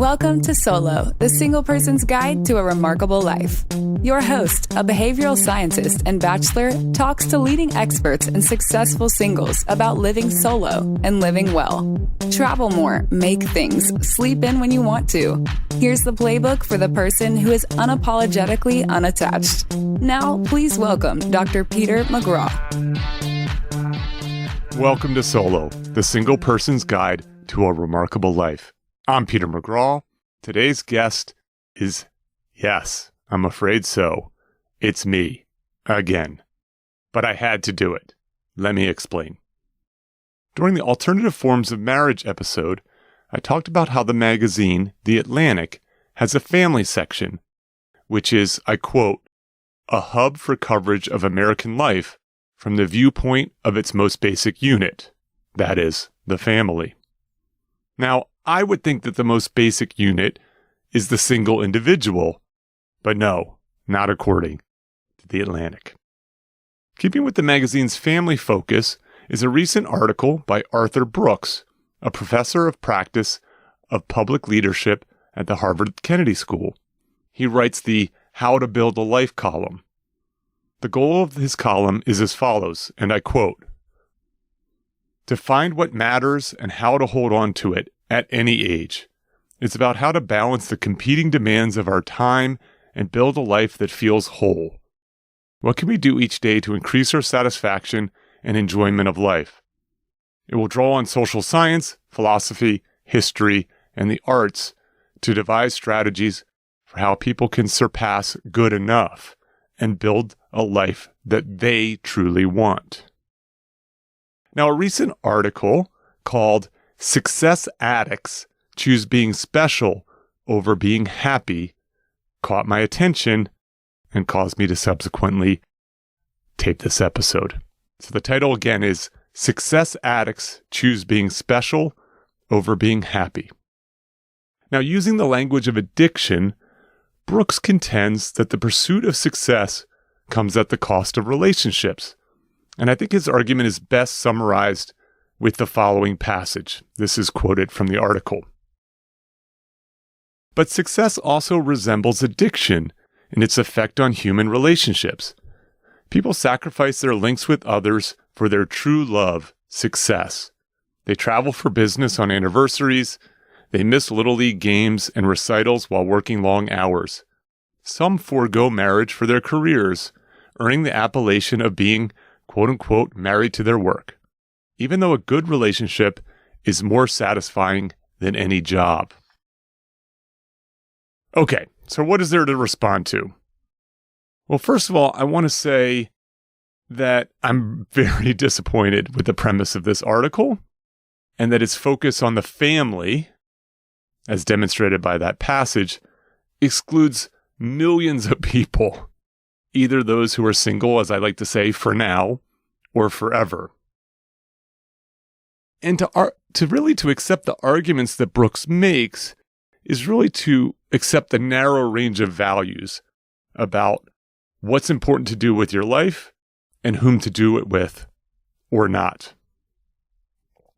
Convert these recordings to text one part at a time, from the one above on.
Welcome to Solo, the single person's guide to a remarkable life. Your host, a behavioral scientist and bachelor, talks to leading experts and successful singles about living solo and living well. Travel more, make things, sleep in when you want to. Here's the playbook for the person who is unapologetically unattached. Now, please welcome Dr. Peter McGraw. Welcome to Solo, the single person's guide to a remarkable life. I'm Peter McGraw. Today's guest is, yes, I'm afraid so, it's me, again. But I had to do it. Let me explain. During the Alternative Forms of Marriage episode, I talked about how the magazine, The Atlantic, has a family section, which is, I quote, a hub for coverage of American life from the viewpoint of its most basic unit, that is, the family. Now, I would think that the most basic unit is the single individual, but no, not according to The Atlantic. Keeping with the magazine's family focus is a recent article by Arthur Brooks, a professor of practice of public leadership at the Harvard Kennedy School. He writes the How to Build a Life column. The goal of his column is as follows, and I quote, to find what matters and how to hold on to it at any age. It's about how to balance the competing demands of our time and build a life that feels whole. What can we do each day to increase our satisfaction and enjoyment of life? It will draw on social science, philosophy, history, and the arts to devise strategies for how people can surpass good enough and build a life that they truly want. Now, a recent article called Success Addicts Choose Being Special Over Being Happy caught my attention and caused me to subsequently tape this episode. So the title again is Success Addicts Choose Being Special Over Being Happy. Now, using the language of addiction, Brooks contends that the pursuit of success comes at the cost of relationships. And I think his argument is best summarized with the following passage. This is quoted from the article. But success also resembles addiction in its effect on human relationships. People sacrifice their links with others for their true love, success. They travel for business on anniversaries. They miss Little League games and recitals while working long hours. Some forego marriage for their careers, earning the appellation of being, quote-unquote, married to their work, even though a good relationship is more satisfying than any job. Okay, so what is there to respond to? Well, first of all, I want to say that I'm very disappointed with the premise of this article and that its focus on the family, as demonstrated by that passage, excludes millions of people, either those who are single, as I like to say, for now, or forever. And to accept the arguments that Brooks makes is really to accept the narrow range of values about what's important to do with your life and whom to do it with or not.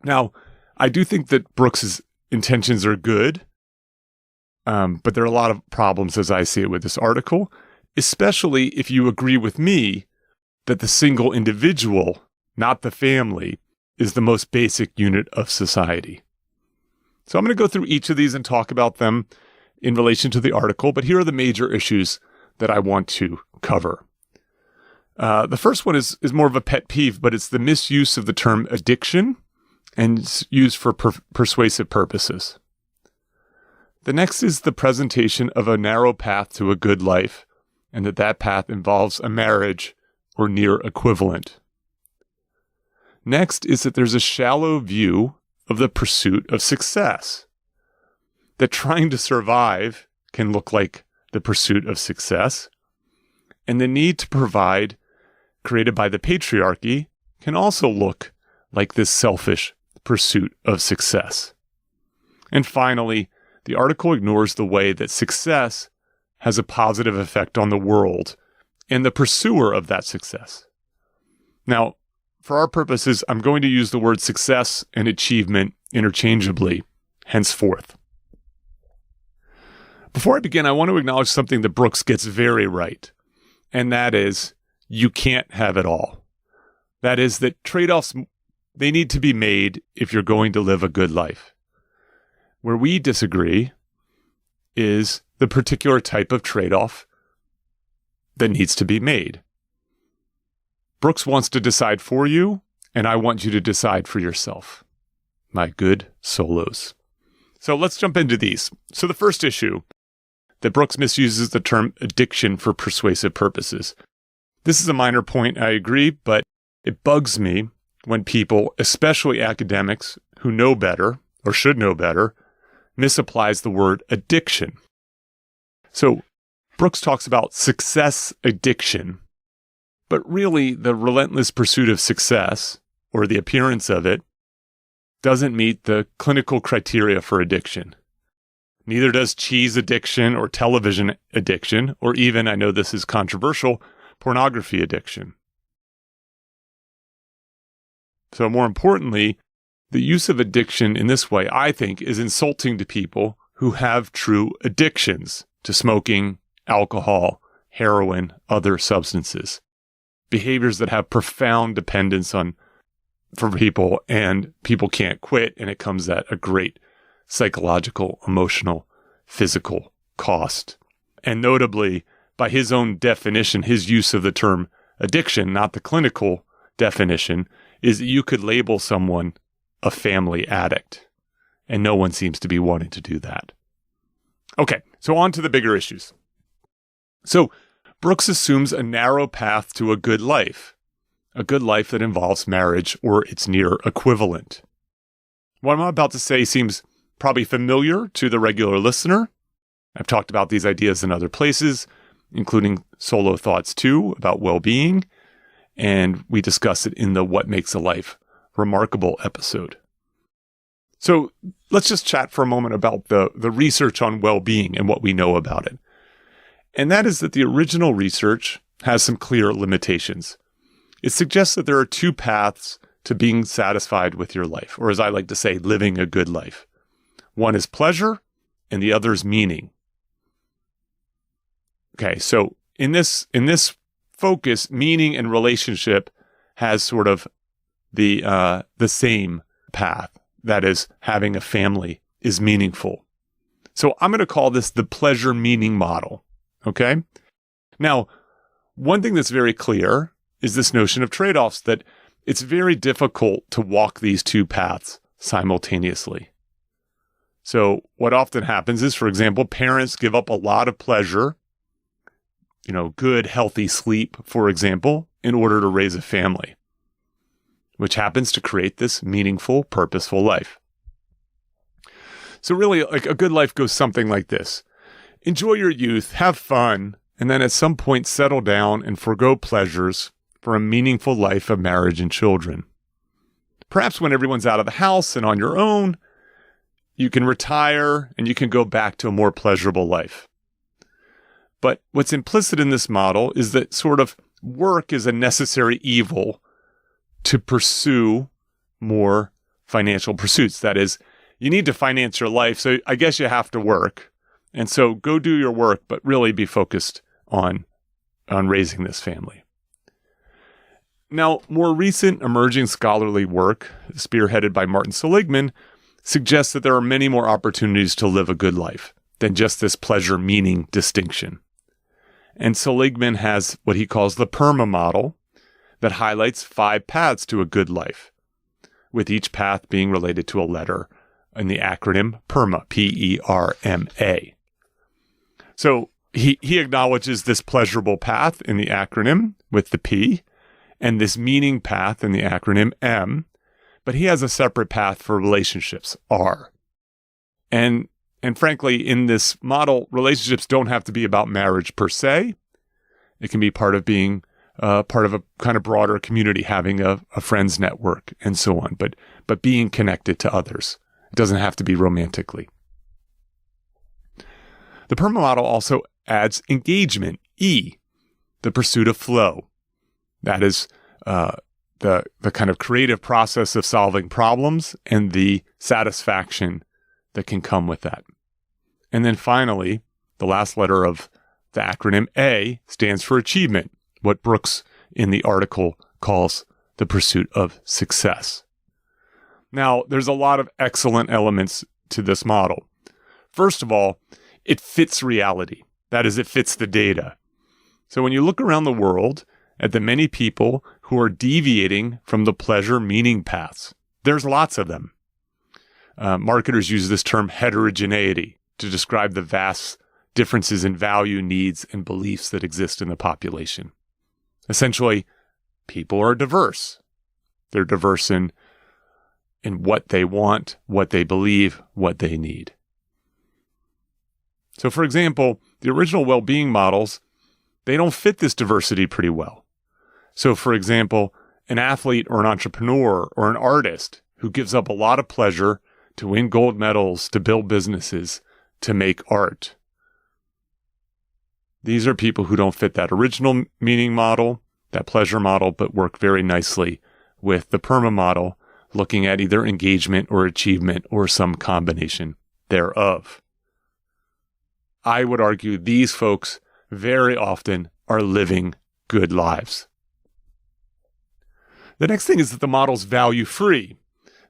Now, I do think that Brooks's intentions are good, but there are a lot of problems as I see it with this article, especially if you agree with me that the single individual, not the family, is the most basic unit of society. So I'm going to go through each of these and talk about them in relation to the article, but here are the major issues that I want to cover. The first one is more of a pet peeve, but it's the misuse of the term addiction and it's used for persuasive purposes. The next is the presentation of a narrow path to a good life, and that path involves a marriage or near equivalent. Next is that there's a shallow view of the pursuit of success, that trying to survive can look like the pursuit of success, and the need to provide, created by the patriarchy, can also look like this selfish pursuit of success. And finally, the article ignores the way that success has a positive effect on the world and the pursuer of that success. Now, for our purposes, I'm going to use the word success and achievement interchangeably henceforth. Before I begin, I want to acknowledge something that Brooks gets very right, and that is you can't have it all. That is that trade-offs, they need to be made if you're going to live a good life. Where we disagree is the particular type of trade-off that needs to be made. Brooks wants to decide for you, and I want you to decide for yourself. My good solos. So let's jump into these. So the first issue, that Brooks misuses the term addiction for persuasive purposes. This is a minor point, I agree, but it bugs me when people, especially academics who know better or should know better, misapplies the word addiction. So Brooks talks about success addiction, but really the relentless pursuit of success, or the appearance of it, doesn't meet the clinical criteria for addiction. Neither does cheese addiction or television addiction, or even, I know this is controversial, pornography addiction. So more importantly, the use of addiction in this way, I think, is insulting to people who have true addictions to smoking, alcohol, heroin, other substances. Behaviors that have profound dependence for people, and people can't quit, and it comes at a great psychological, emotional, physical cost. And notably, by his own definition, his use of the term addiction, not the clinical definition, is that you could label someone a family addict. And no one seems to be wanting to do that. Okay, so on to the bigger issues. So Brooks assumes a narrow path to a good life that involves marriage or its near equivalent. What I'm about to say seems probably familiar to the regular listener. I've talked about these ideas in other places, including Solo Thoughts 2 about well-being, and we discussed it in the What Makes a Life Remarkable episode. So let's just chat for a moment about the research on well-being and what we know about it. And that is that the original research has some clear limitations. It suggests that there are two paths to being satisfied with your life, or as I like to say, living a good life. One is pleasure, and the other is meaning. Okay, so in this focus, meaning and relationship has sort of the same path. That is, having a family is meaningful. So I'm going to call this the pleasure meaning model. Okay? Now, one thing that's very clear is this notion of trade-offs, that it's very difficult to walk these two paths simultaneously. So what often happens is, for example, parents give up a lot of pleasure, good, healthy sleep, for example, in order to raise a family, which happens to create this meaningful, purposeful life. So really, like, a good life goes something like this. Enjoy your youth, have fun, and then at some point settle down and forgo pleasures for a meaningful life of marriage and children. Perhaps when everyone's out of the house and on your own, you can retire and you can go back to a more pleasurable life. But what's implicit in this model is that sort of work is a necessary evil to pursue more financial pursuits. That is, you need to finance your life, so I guess you have to work. And so go do your work, but really be focused on raising this family. Now, more recent emerging scholarly work, spearheaded by Martin Seligman, suggests that there are many more opportunities to live a good life than just this pleasure-meaning distinction. And Seligman has what he calls the PERMA model that highlights 5 paths to a good life, with each path being related to a letter in the acronym PERMA, P-E-R-M-A. So he acknowledges this pleasurable path in the acronym with the P, and this meaning path in the acronym M, but he has a separate path for relationships, R. And frankly, in this model, relationships don't have to be about marriage per se. It can be part of being part of a kind of broader community, having a friends network and so on, but being connected to others. It doesn't have to be romantically. The PERMA model also adds engagement, E, the pursuit of flow. That is the kind of creative process of solving problems and the satisfaction that can come with that. And then finally, The last letter of the acronym A stands for achievement, what Brooks in the article calls the pursuit of success. Now, there's a lot of excellent elements to this model. First of all, it fits reality. That is, it fits the data. So when you look around the world at the many people who are deviating from the pleasure meaning paths, there's lots of them. Marketers use this term heterogeneity to describe the vast differences in value, needs, and beliefs that exist in the population. Essentially, people are diverse. They're diverse in what they want, what they believe, what they need. So, for example, the original well-being models, they don't fit this diversity pretty well. So, for example, an athlete or an entrepreneur or an artist who gives up a lot of pleasure to win gold medals, to build businesses, to make art. These are people who don't fit that original meaning model, that pleasure model, but work very nicely with the PERMA model, looking at either engagement or achievement or some combination thereof. I would argue these folks very often are living good lives. The next thing is that the model's value-free.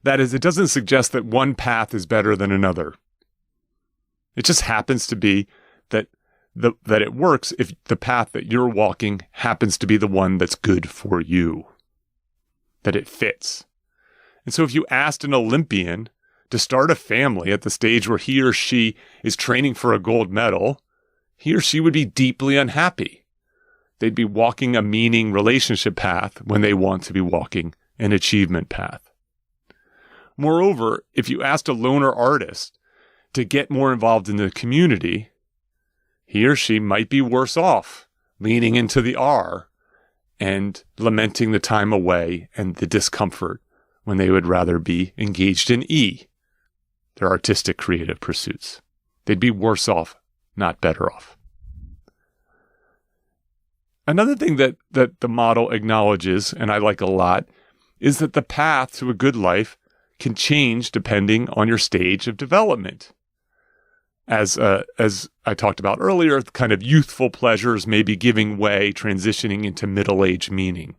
That is, it doesn't suggest that one path is better than another. It just happens to be that it works if the path that you're walking happens to be the one that's good for you, that it fits. And so if you asked an Olympian to start a family at the stage where he or she is training for a gold medal, he or she would be deeply unhappy. They'd be walking a meaning relationship path when they want to be walking an achievement path. Moreover, if you asked a loner artist to get more involved in the community, he or she might be worse off, leaning into the R and lamenting the time away and the discomfort when they would rather be engaged in E, their artistic creative pursuits. They'd be worse off, not better off. Another thing that the model acknowledges, and I like a lot, is that the path to a good life can change depending on your stage of development. As I talked about earlier, kind of youthful pleasures may be giving way, transitioning into middle-age meaning.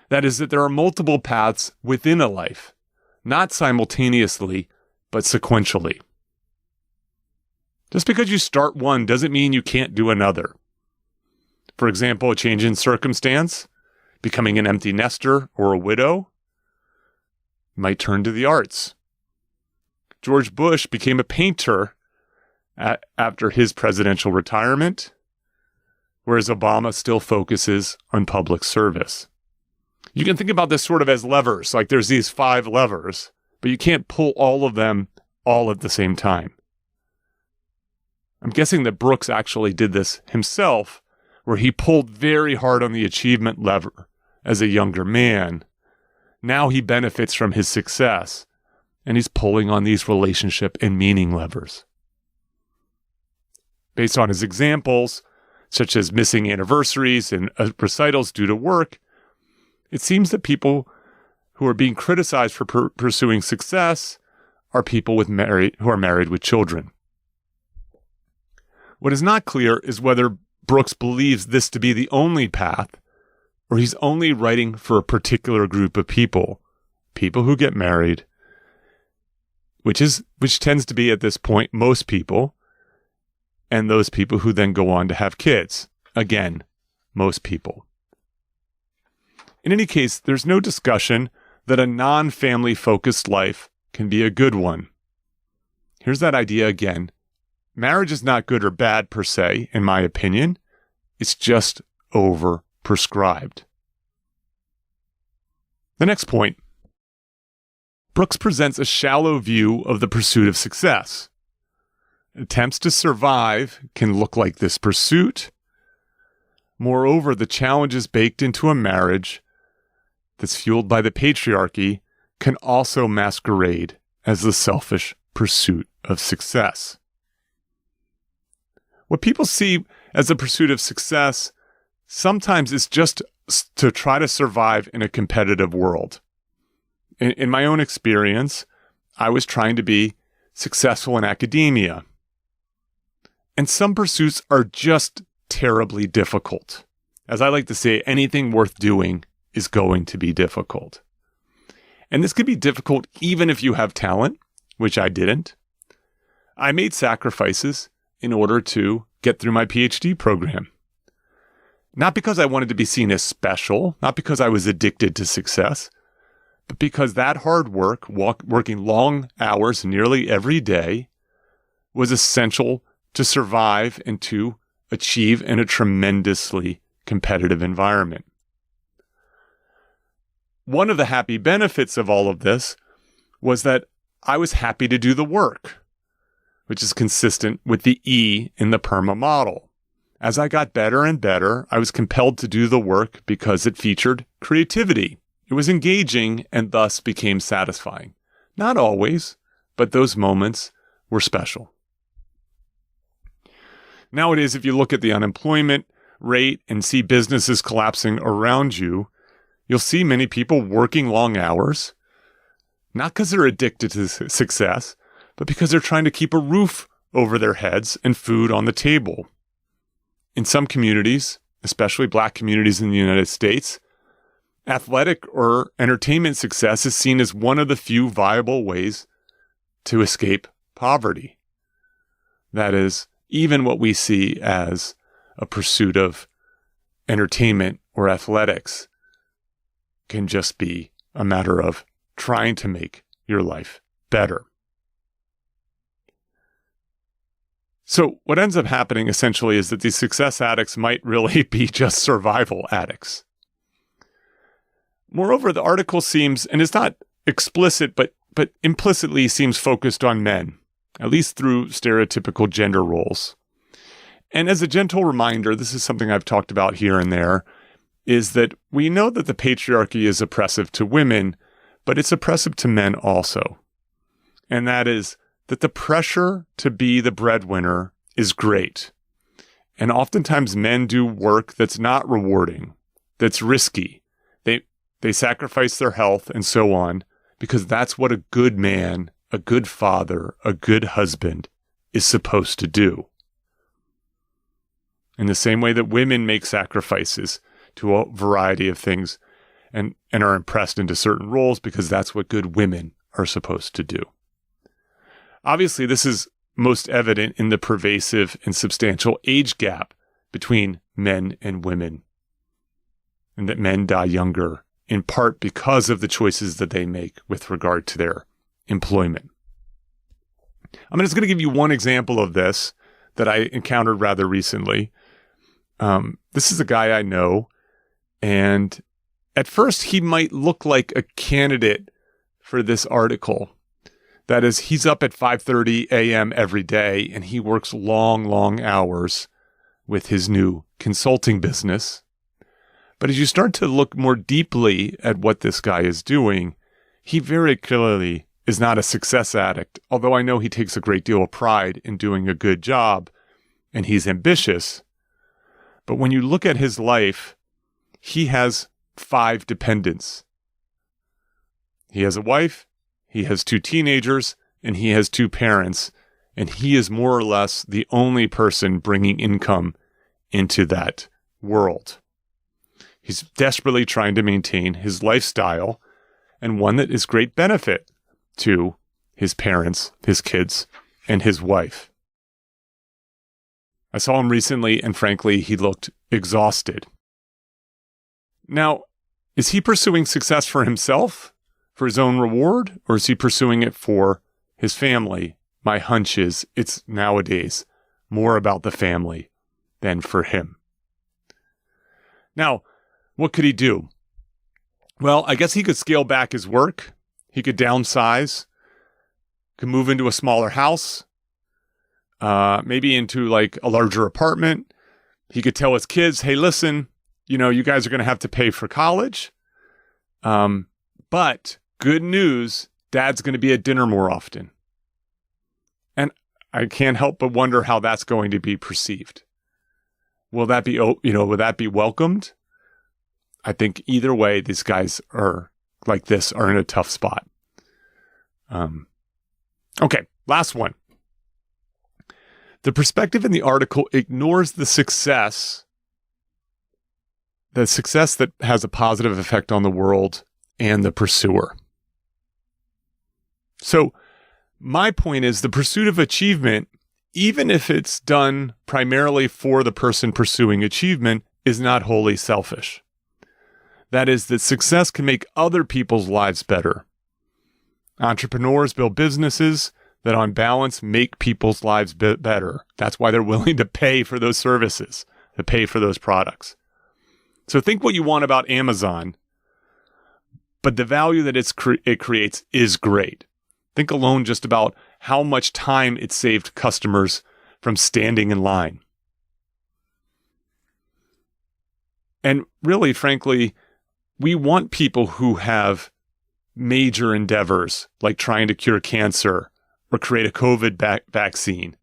That is, that there are multiple paths within a life, not simultaneously, but sequentially. Just because you start one doesn't mean you can't do another. For example, a change in circumstance, becoming an empty nester or a widow, might turn to the arts. George Bush became a painter after his presidential retirement, whereas Obama still focuses on public service. You can think about this sort of as levers, like there's these 5 levers, but you can't pull all of them all at the same time. I'm guessing that Brooks actually did this himself, where he pulled very hard on the achievement lever as a younger man. Now he benefits from his success, and he's pulling on these relationship and meaning levers. Based on his examples, such as missing anniversaries and recitals due to work, it seems that people who are being criticized for pursuing success are people who are married with children. What is not clear is whether Brooks believes this to be the only path, or he's only writing for a particular group of people who get married, which tends to be at this point most people, and those people who then go on to have kids. Again, most people. In any case, there's no discussion that a non-family focused life can be a good one. Here's that idea again. Marriage is not good or bad per se, in my opinion. It's just over-prescribed. The next point. Brooks presents a shallow view of the pursuit of success. Attempts to survive can look like this pursuit. Moreover, the challenges baked into a marriage that's fueled by the patriarchy can also masquerade as the selfish pursuit of success. What people see as the pursuit of success sometimes is just to try to survive in a competitive world. In my own experience, I was trying to be successful in academia. And some pursuits are just terribly difficult. As I like to say, anything worth doing is going to be difficult. And this can be difficult even if you have talent, which I didn't. I made sacrifices in order to get through my PhD program. Not because I wanted to be seen as special, not because I was addicted to success, but because that hard work, working long hours nearly every day, was essential to survive and to achieve in a tremendously competitive environment. One of the happy benefits of all of this was that I was happy to do the work, which is consistent with the E in the PERMA model. As I got better and better, I was compelled to do the work because it featured creativity. It was engaging and thus became satisfying. Not always, but those moments were special. Nowadays, if you look at the unemployment rate and see businesses collapsing around you, you'll see many people working long hours, not because they're addicted to success, but because they're trying to keep a roof over their heads and food on the table. In some communities, especially Black communities in the United States, athletic or entertainment success is seen as one of the few viable ways to escape poverty. That is, even what we see as a pursuit of entertainment or athletics can just be a matter of trying to make your life better. So what ends up happening essentially is that these success addicts might really be just survival addicts. Moreover, the article seems, and it's not explicit, but implicitly seems focused on men, at least through stereotypical gender roles. And as a gentle reminder, this is something I've talked about here and there, is that we know that the patriarchy is oppressive to women, but it's oppressive to men also. And that is that the pressure to be the breadwinner is great. And oftentimes men do work that's not rewarding, that's risky. They sacrifice their health and so on, because that's what a good man, a good father, a good husband is supposed to do. In the same way that women make sacrifices to a variety of things and are impressed into certain roles because that's what good women are supposed to do. Obviously, this is most evident in the pervasive and substantial age gap between men and women, and that men die younger, in part because of the choices that they make with regard to their employment. I'm just going to give you one example of this that I encountered rather recently. This is a guy I know, and at first he might look like a candidate for this article. That is, he's up at 5:30 a.m. every day, and he works long, long hours with his new consulting business. But as you start to look more deeply at what this guy is doing, he very clearly is not a success addict, although I know he takes a great deal of pride in doing a good job, and he's ambitious. But when you look at his life, he has 5 dependents. He has a wife, he has 2 teenagers, and he has 2 parents, and he is more or less the only person bringing income into that world. He's desperately trying to maintain his lifestyle, and one that is great benefit to his parents, his kids, and his wife. I saw him recently, and frankly, he looked exhausted. Now, is he pursuing success for himself, for his own reward, or is he pursuing it for his family? My hunch is it's nowadays more about the family than for him. Now, what could he do? Well, I guess he could scale back his work. He could downsize, could move into a smaller house, maybe into like a larger apartment. He could tell his kids, hey, listen, you guys are going to have to pay for college. But good news, Dad's going to be at dinner more often. And I can't help but wonder how that's going to be perceived. Will that be welcomed? I think either way, these guys are in a tough spot. Okay, last one. The perspective in the article ignores the success that has a positive effect on the world and the pursuer. So my point is the pursuit of achievement, even if it's done primarily for the person pursuing achievement, is not wholly selfish. That is, that success can make other people's lives better. Entrepreneurs build businesses that on balance make people's lives better. That's why they're willing to pay for those services, to pay for those products. So think what you want about Amazon, but the value that it creates is great. Think alone just about how much time it saved customers from standing in line. And really, frankly, we want people who have major endeavors like trying to cure cancer or create a COVID vaccine,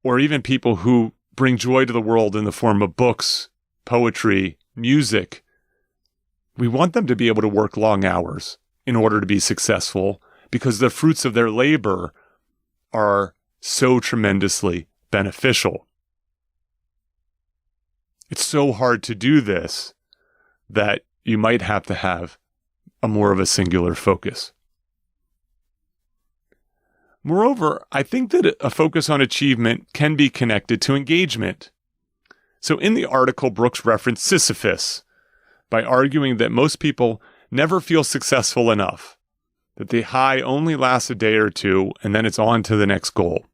or even people who bring joy to the world in the form of books, poetry, music. We want them to be able to work long hours in order to be successful because the fruits of their labor are so tremendously beneficial. It's so hard to do this that you might have to have a more of a singular focus. Moreover, I think that a focus on achievement can be connected to engagement. So in the article, Brooks referenced Sisyphus by arguing that most people never feel successful enough, that the high only lasts a day or two, and then it's on to the next goal.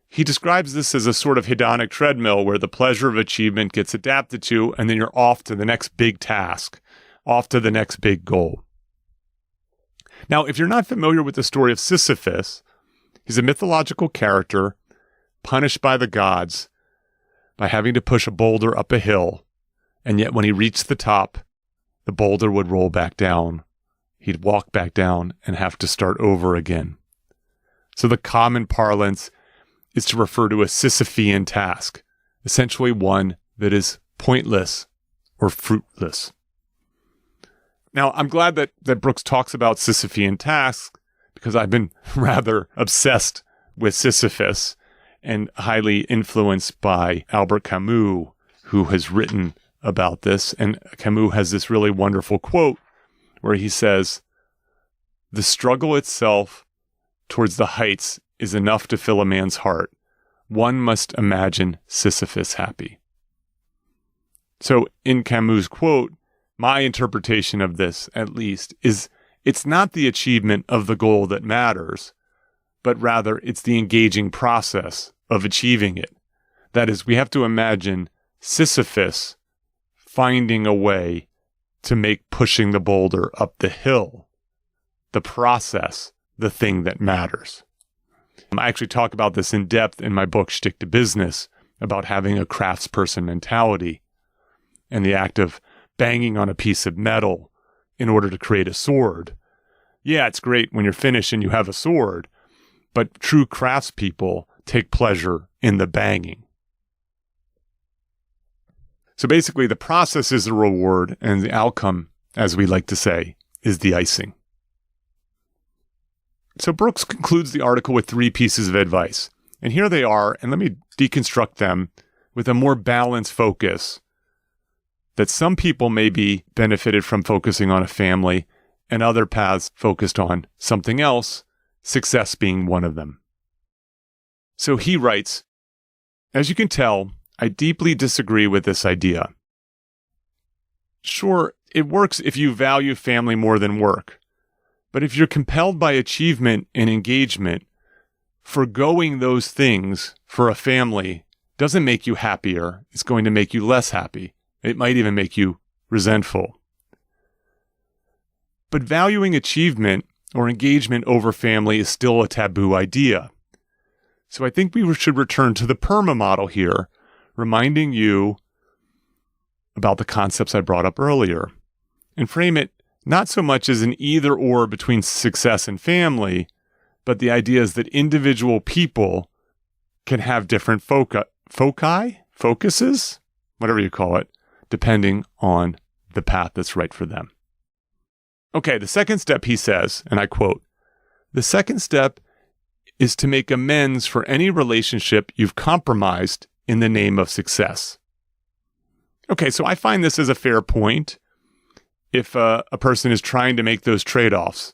He describes this as a sort of hedonic treadmill where the pleasure of achievement gets adapted to, and then you're off to the next big task, off to the next big goal. Now, if you're not familiar with the story of Sisyphus, he's a mythological character punished by the gods by having to push a boulder up a hill, and yet when he reached the top, the boulder would roll back down. He'd walk back down and have to start over again. So the common parlance is to refer to a Sisyphean task, essentially one that is pointless or fruitless. Now, I'm glad that Brooks talks about Sisyphean tasks because I've been rather obsessed with Sisyphus and highly influenced by Albert Camus, who has written about this. And Camus has this really wonderful quote where he says, "The struggle itself towards the heights is enough to fill a man's heart. One must imagine Sisyphus happy." So in Camus' quote, my interpretation of this, at least, is it's not the achievement of the goal that matters, but rather it's the engaging process of achieving it. That is, we have to imagine Sisyphus finding a way to make pushing the boulder up the hill, the process, the thing that matters. I actually talk about this in depth in my book, Shtick to Business, about having a craftsperson mentality and the act of banging on a piece of metal in order to create a sword. Yeah, it's great when you're finished and you have a sword, but true craftspeople take pleasure in the banging. So basically, the process is the reward, and the outcome, as we like to say, is the icing. So Brooks concludes the article with 3 pieces of advice. And here they are, and let me deconstruct them with a more balanced focus that some people may be benefited from focusing on a family and other paths focused on something else, success being one of them. So he writes, "As you can tell, I deeply disagree with this idea. Sure, it works if you value family more than work. But if you're compelled by achievement and engagement, forgoing those things for a family doesn't make you happier. It's going to make you less happy. It might even make you resentful. But valuing achievement or engagement over family is still a taboo idea. So I think we should return to the PERMA model here, reminding you about the concepts I brought up earlier, and frame it not so much as an either-or between success and family, but the idea is that individual people can have different focuses, whatever you call it, depending on the path that's right for them. Okay, the second step, he says, and I quote, "The second step is to make amends for any relationship you've compromised in the name of success. Okay, so I find this as a fair point if a person is trying to make those trade-offs.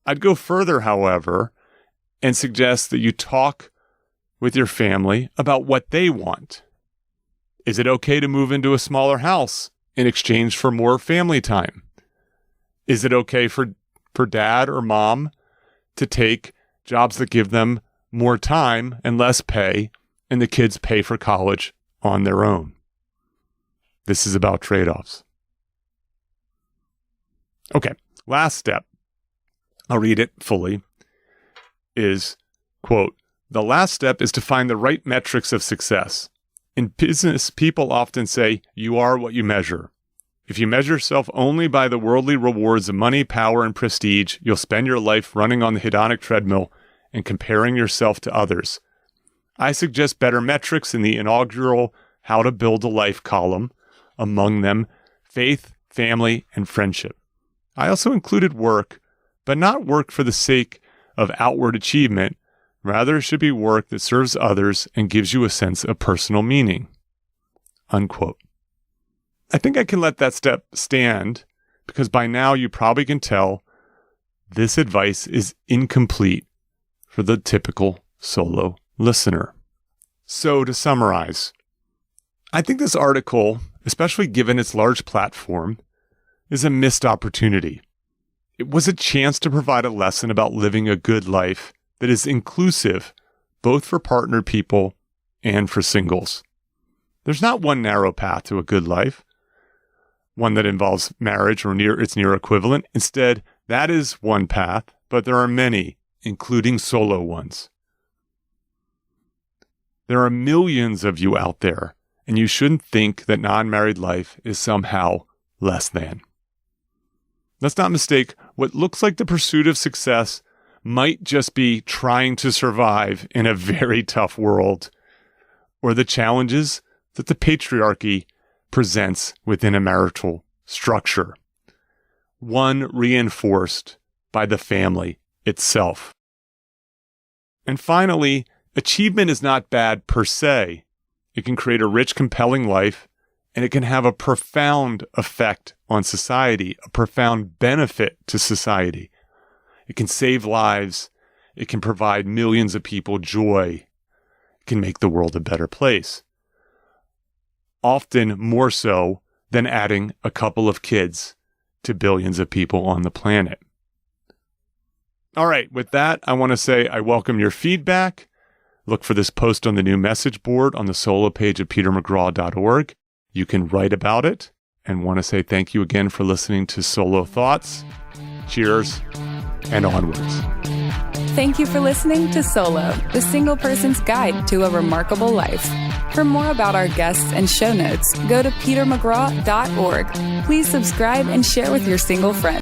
I'd go further, however, and suggest that you talk with your family about what they want. Is it okay to move into a smaller house in exchange for more family time? Is it okay for dad or mom to take jobs that give them more time and less pay, and the kids pay for college on their own? This is about trade-offs. Okay, last step, I'll read it fully, is, quote, "The last step is to find the right metrics of success. In business, people often say, you are what you measure. If you measure yourself only by the worldly rewards of money, power, and prestige, you'll spend your life running on the hedonic treadmill and comparing yourself to others. I suggest better metrics in the inaugural How to Build a Life column, among them faith, family, and friendship. I also included work, but not work for the sake of outward achievement. Rather, it should be work that serves others and gives you a sense of personal meaning." Unquote. I think I can let that step stand because by now you probably can tell this advice is incomplete for the typical solo listener. So to summarize, I think this article, especially given its large platform, is a missed opportunity. It was a chance to provide a lesson about living a good life that is inclusive both for partnered people and for singles. There's not one narrow path to a good life, one that involves marriage or its near equivalent. Instead, that is one path, but there are many, including solo ones. There are millions of you out there, and you shouldn't think that non-married life is somehow less than. Let's not mistake what looks like the pursuit of success might just be trying to survive in a very tough world, or the challenges that the patriarchy presents within a marital structure, one reinforced by the family itself. And finally, achievement is not bad per se. It can create a rich, compelling life, and it can have a profound effect on society, a profound benefit to society. It can save lives. It can provide millions of people joy. It can make the world a better place. Often more so than adding a couple of kids to billions of people on the planet. All right, with that, I want to say I welcome your feedback. Look for this post on the new message board on the solo page of petermcgraw.org. You can write about it, and want to say thank you again for listening to Solo Thoughts. Cheers, and onwards. Thank you for listening to Solo, the single person's guide to a remarkable life. For more about our guests and show notes, go to petermcgraw.org. Please subscribe and share with your single friends.